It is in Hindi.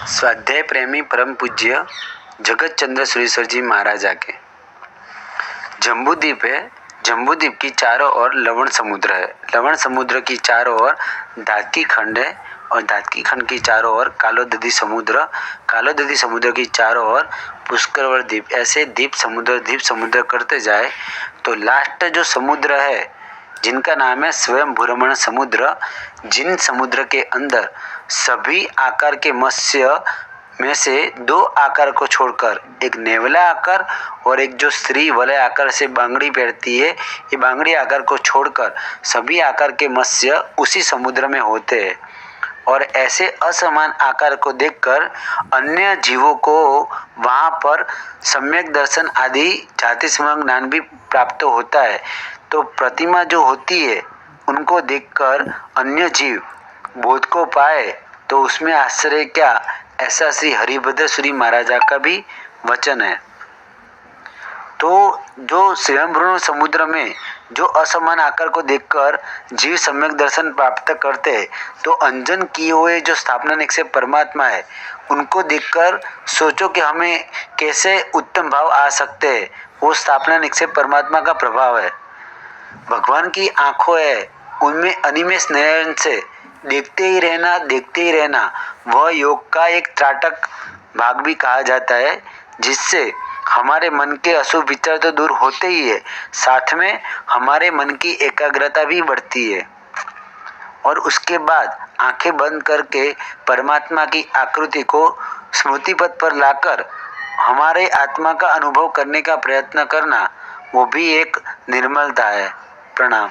स्वाध्याय प्रेमी परम पूज्य जगत चंद्र सुरेश्वर जी महाराजा के जम्बूद्वीप है। जम्बूद्वीप की चारों ओर लवण समुद्र है। लवण समुद्र की चारों ओर धातकी खंड है और धातकी खंड की चारों ओर कालोदधी समुद्र। कालोदधी समुद्र की चारों ओर पुष्करवल द्वीप। ऐसे द्वीप समुद्र करते जाए तो लास्ट जो समुद्र है जिनका नाम है स्वयं भूरमण समुद्र। जिन समुद्र के अंदर सभी आकार के मत्स्य में से दो आकार को छोड़कर एक नेवला आकार और एक जो स्त्री वलय आकार से बांगड़ी पहनती है, ये बांगड़ी आकार को छोड़कर सभी आकार के मत्स्य उसी समुद्र में होते हैं। और ऐसे असमान आकार को देखकर अन्य जीवों को वहाँ पर सम्यक दर्शन आदि जाति समग्र ज्ञान भी प्राप्त होता है। तो प्रतिमा जो होती है उनको देखकर अन्य जीव बोध को पाए तो उसमें आश्चर्य क्या, ऐसा श्री हरिभद्र सूरी महाराजा का भी वचन है। तो जो स्वयंभू समुद्र में जो असमान आकार को देखकर जीव सम्यक दर्शन प्राप्त करते हैं, तो अंजन किए हुए जो स्थापना निक्षेप परमात्मा है उनको देखकर सोचो कि हमें कैसे उत्तम भाव आ सकते हैं। वो स्थापना निक्षेप परमात्मा का प्रभाव है। भगवान की आंखों है, उनमें अनिमेष नयन से देखते ही रहना वह योग का एक त्राटक भाग भी कहा जाता है, जिससे हमारे मन के अशुभ विचार तो दूर होते ही है, साथ में हमारे मन की एकाग्रता भी बढ़ती है। और उसके बाद आंखें बंद करके परमात्मा की आकृति को स्मृति पथ पर लाकर हमारे आत्मा का अनुभव करने का प्रयत्न करना, वो भी एक निर्मलता है। प्रणाम।